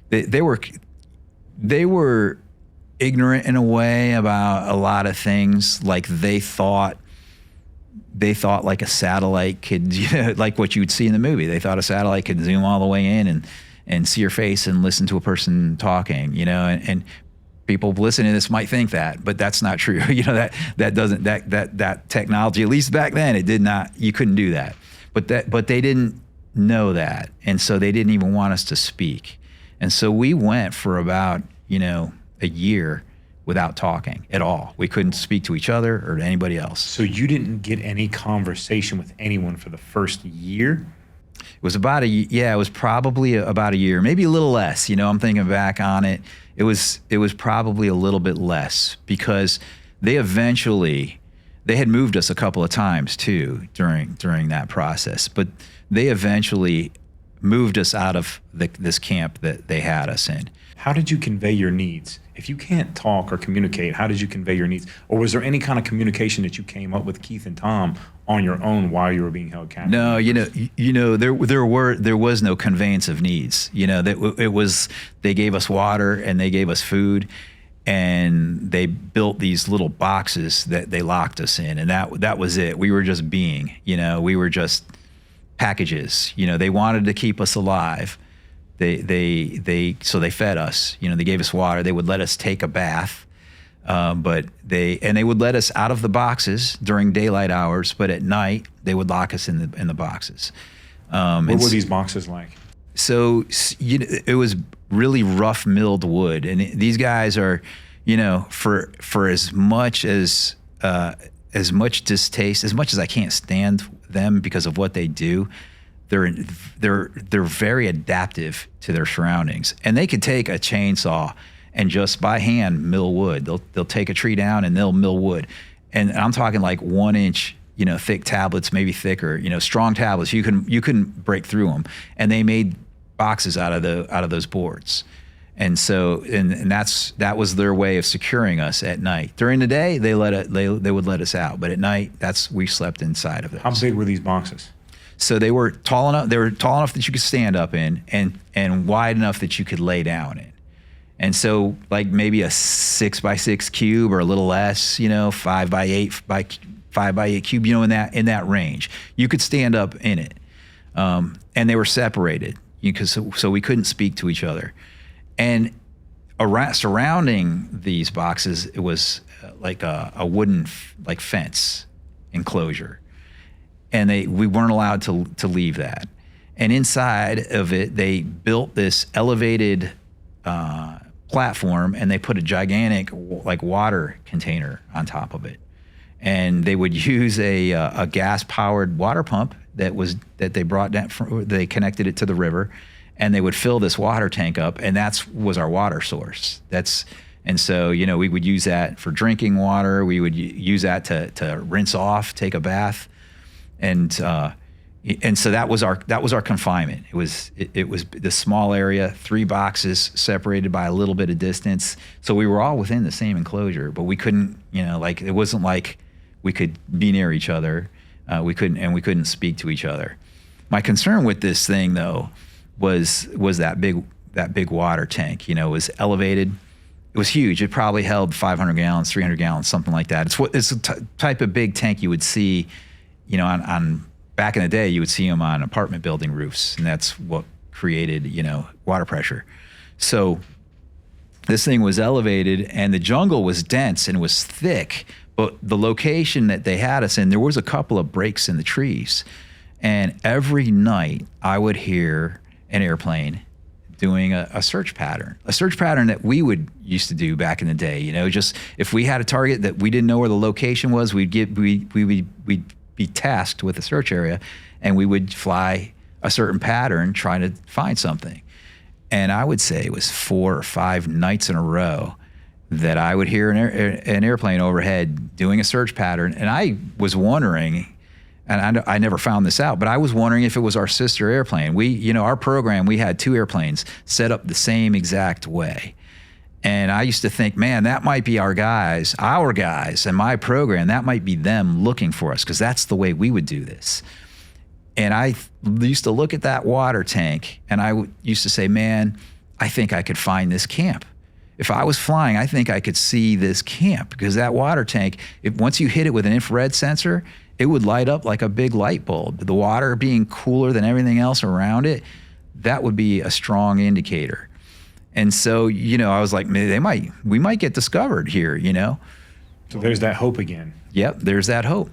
They were ignorant in a way about a lot of things. Like they thought like a satellite could, like what you would see in the movie. They thought a satellite could zoom all the way in and see your face and listen to a person talking, and people listening to this might think that, but that's not true. That technology, at least back then, it did not, you couldn't do that. But they didn't know that. And so they didn't even want us to speak. And so we went for about, a year without talking at all. We couldn't speak to each other or to anybody else. So you didn't get any conversation with anyone for the first year? It was it was probably about a year, maybe a little less. I'm thinking back on it. It was probably a little bit less, because they had moved us a couple of times too during that process, but they eventually moved us out of this camp that they had us in. How did you convey your needs? If you can't talk or communicate, how did you convey your needs? Or was there any kind of communication that you came up with Keith and Tom on your own while you were being held captive? No, there was no conveyance of needs. It was, they gave us water and they gave us food, and they built these little boxes that they locked us in, and that was it. We were just being, we were just packages. They wanted to keep us alive. So they fed us, they gave us water. They would let us take a bath, but they would let us out of the boxes during daylight hours, but at night they would lock us in the boxes. What were these boxes like? So it was really rough milled wood, and these guys are, for as much distaste, as much as I can't stand them because of what they do, they're very adaptive to their surroundings, and they could take a chainsaw and just by hand mill wood. They'll take a tree down and they'll mill wood, and I'm talking like 1 inch, thick tablets, maybe thicker, strong tablets. You couldn't break through them, and they made boxes out of those boards, and so that was their way of securing us at night. During the day, they would let us out, but at night, we slept inside of it. How big were these boxes? So they were tall enough. They were tall enough that you could stand up in, and wide enough that you could lay down in. And so, like maybe a 6x6 cube or a little less, 5x8 cube, in that range, you could stand up in it. And they were separated so we couldn't speak to each other. And surrounding these boxes, it was like a wooden fence enclosure. And we weren't allowed to leave that. And inside of it, they built this elevated platform, and they put a gigantic water container on top of it. And they would use a gas-powered water pump that they brought down. They connected it to the river, and they would fill this water tank up, and was our water source. And so we would use that for drinking water. We would use that to rinse off, take a bath. And so that was our confinement. It was this small area, 3 boxes separated by a little bit of distance. So we were all within the same enclosure, but we couldn't, it wasn't like we could be near each other. We couldn't speak to each other. My concern with this thing, though, was that big water tank. It was elevated. It was huge. It probably held 500 gallons, 300 gallons, something like that. It's a type of big tank you would see. On back in the day, you would see them on apartment building roofs, and that's what created, water pressure. So this thing was elevated, and the jungle was dense and was thick, but the location that they had us in, there was a couple of breaks in the trees. And every night I would hear an airplane doing a search pattern that we would used to do back in the day. Just if we had a target that we didn't know where the location was, we'd be tasked with a search area, and we would fly a certain pattern trying to find something. And I would say it was 4 or 5 nights in a row that I would hear an airplane overhead doing a search pattern. And I was wondering, and I never found this out, but I was wondering if it was our sister airplane. Our program, we had 2 airplanes set up the same exact way. And I used to think, man, that might be our guys, and my program, that might be them looking for us, because that's the way we would do this. And I used to look at that water tank, and I used to say, man, I think I could find this camp. If I was flying, I think I could see this camp, because that water tank, once you hit it with an infrared sensor, it would light up like a big light bulb. The water being cooler than everything else around it, that would be a strong indicator. And so, I was like, we might get discovered here, So there's that hope again. Yep, there's that hope.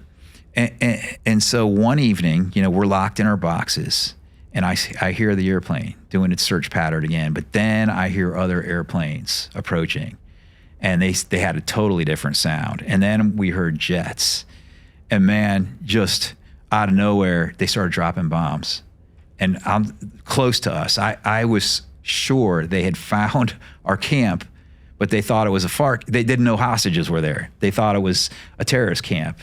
And so one evening, we're locked in our boxes, and I hear the airplane doing its search pattern again, but then I hear other airplanes approaching, and they had a totally different sound. And then we heard jets, and man, just out of nowhere, they started dropping bombs. And I'm close to us. I was sure they had found our camp, but they thought it was a FARC. They didn't know hostages were there. They thought it was a terrorist camp.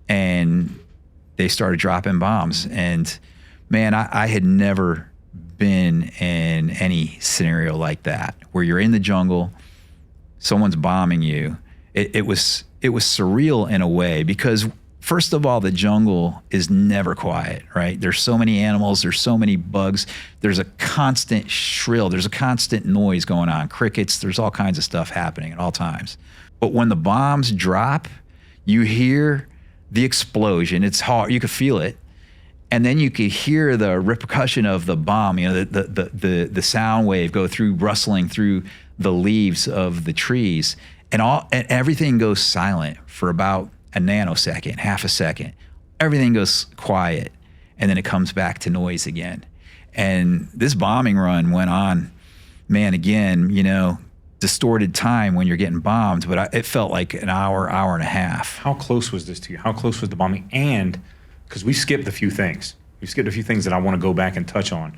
And they started dropping bombs. And man, I had never been in any scenario like that, where you're in the jungle, someone's bombing you. It was surreal in a way, because first of all, the jungle is never quiet, right? There's so many animals, there's so many bugs, there's a constant shrill, there's a constant noise going on, crickets, there's all kinds of stuff happening at all times. But when the bombs drop, you hear the explosion. It's hard, you could feel it. And then you could hear the repercussion of the bomb, the sound wave go through, rustling through the leaves of the trees, and everything goes silent for about a nanosecond, half a second. Everything goes quiet, and then it comes back to noise again. And this bombing run went on, man, again, distorted time when you're getting bombed, but it felt like an hour and a half. How close was this to you? How close was the bombing? And because we skipped a few things. We skipped a few things that I want to go back and touch on.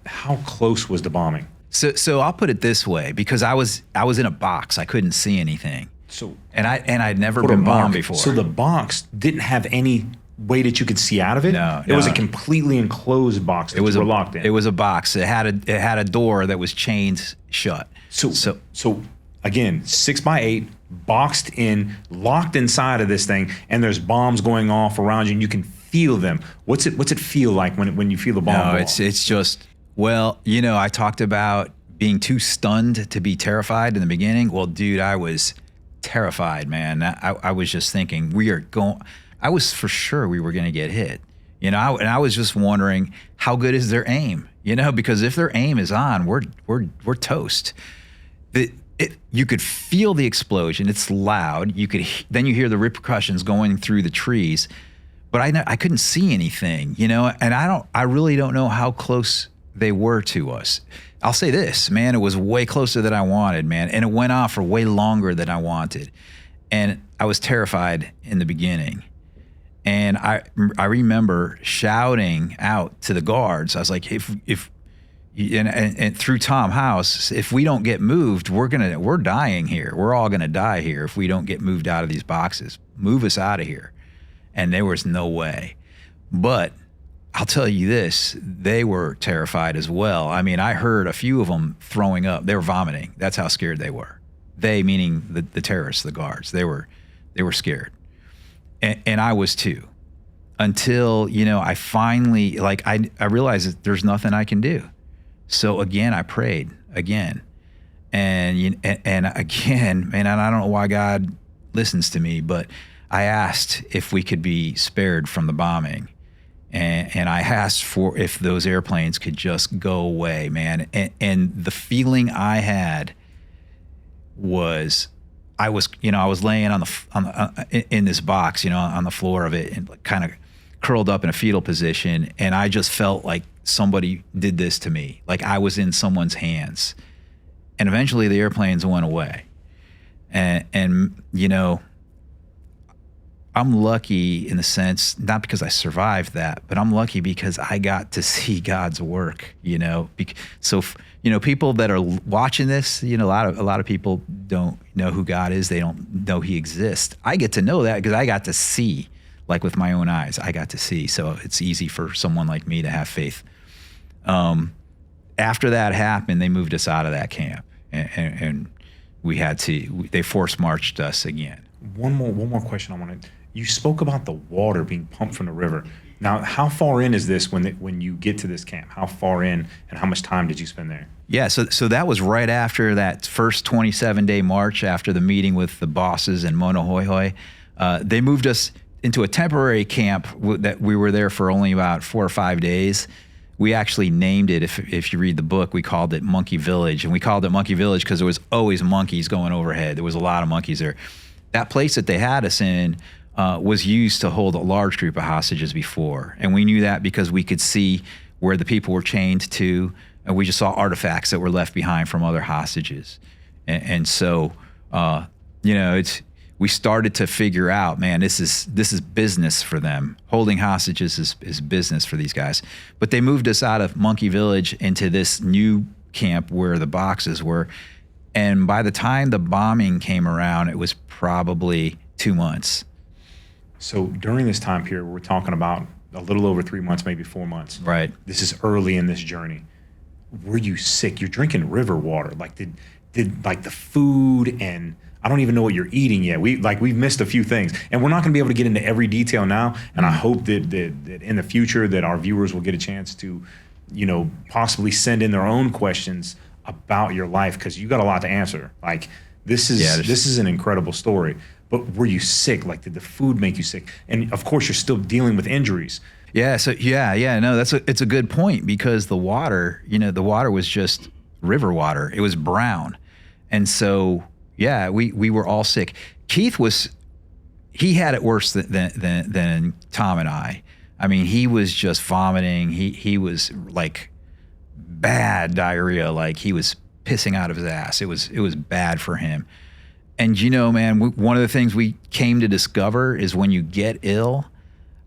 How close was the bombing? So I'll put it this way, because I was in a box. I couldn't see anything. So I'd never been bombed before. So the box didn't have any way that you could see out of it? No. It was a completely enclosed box that you were locked in. It was a box. It had a door that was chained shut. So again, 6x8, boxed in, locked inside of this thing, and there's bombs going off around you, and you can feel them. What's it feel like when you feel the bomb go off? It's just, I talked about being too stunned to be terrified in the beginning. Well, dude, I was terrified, man. I was just thinking I was for sure we were going to get hit, and I was just wondering, how good is their aim? Because if their aim is on, we're toast. You could feel the explosion. It's loud. Then you hear the repercussions going through the trees, but I couldn't see anything, and I really don't know how close they were to us. I'll say this, man, it was way closer than I wanted, man. And it went on for way longer than I wanted. And I was terrified in the beginning. And I remember shouting out to the guards. I was like, and through Tom House, if we don't get moved, we're dying here. We're all gonna die here if we don't get moved out of these boxes. Move us out of here. And there was no way. But I'll tell you this, they were terrified as well. I mean, I heard a few of them throwing up. They were vomiting. That's how scared they were. They, meaning the terrorists, the guards. They were scared. And I was too. Until, I finally, I realized that there's nothing I can do. So again, I prayed again. And again, man, and I don't know why God listens to me, but I asked if we could be spared from the bombing. And I asked for if those airplanes could just go away, man. And the feeling I had was, I was laying in this box, on the floor of it, and kind of curled up in a fetal position, and I just felt like somebody did this to me, like I was in someone's hands. And eventually the airplanes went away, and I'm lucky in the sense, not because I survived that, but I'm lucky because I got to see God's work, So, people that are watching this, a lot of people don't know who God is. They don't know he exists. I get to know that because I got to see, like with my own eyes, I got to see. So it's easy for someone like me to have faith. After that happened, they moved us out of that camp, and they force marched us again. One more question I wanted. You spoke about the water being pumped from the river. Now, how far in is this when you get to this camp? How far in, and how much time did you spend there? Yeah, so that was right after that first 27-day march, after the meeting with the bosses in Monohoihoi. They moved us into a temporary camp that we were there for only about 4 or 5 days. We actually named it, if you read the book, we called it Monkey Village. And we called it Monkey Village because there was always monkeys going overhead. There was a lot of monkeys there. That place that they had us in was used to hold a large group of hostages before. And we knew that because we could see where the people were chained to, and we just saw artifacts that were left behind from other hostages. And so, we started to figure out, man, this is business for them. Holding hostages is business for these guys. But they moved us out of Monkey Village into this new camp where the boxes were. And by the time the bombing came around, it was probably 2 months. So during this time period, we're talking about a little over 3 months, maybe 4 months. Right. This is early in this journey. Were you sick? You're drinking river water. Like did like the food, and I don't even know what you're eating yet. We've missed a few things, and we're not going to be able to get into every detail now. And I hope that in the future that our viewers will get a chance to, possibly send in their own questions about your life, because you got a lot to answer. Like this is an incredible story. But were you sick? Like, did the food make you sick? And of course, you're still dealing with injuries. Yeah. So no, it's a good point, because the water, the water was just river water. It was brown, and so yeah, we were all sick. Keith he had it worse than Tom and I. I mean, he was just vomiting. He was like bad diarrhea. Like he was pissing out of his ass. It was bad for him. And man, one of the things we came to discover is when you get ill,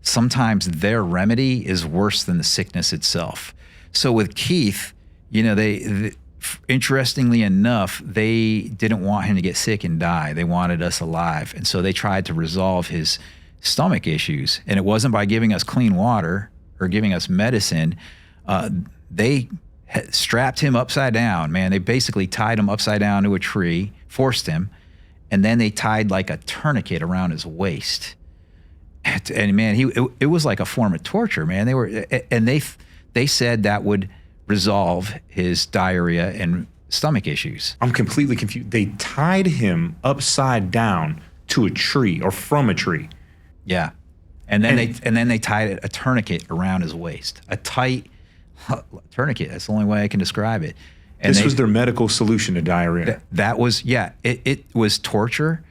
sometimes their remedy is worse than the sickness itself. So with Keith, interestingly enough, they didn't want him to get sick and die. They wanted us alive. And so they tried to resolve his stomach issues. And it wasn't by giving us clean water or giving us medicine. They strapped him upside down, man. They basically tied him upside down to a tree, forced him, and then they tied like a tourniquet around his waist. And man, it was like a form of torture, man. They said that would resolve his diarrhea and stomach issues. I'm completely confused. They tied him upside down to a tree, or from a tree. Yeah. And then they tied a tourniquet around his waist. A tight tourniquet. That's the only way I can describe it. And this was their medical solution to diarrhea. That was, yeah, it was torture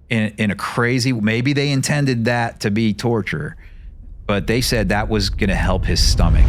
in a crazy, maybe they intended that to be torture, but they said that was going to help his stomach.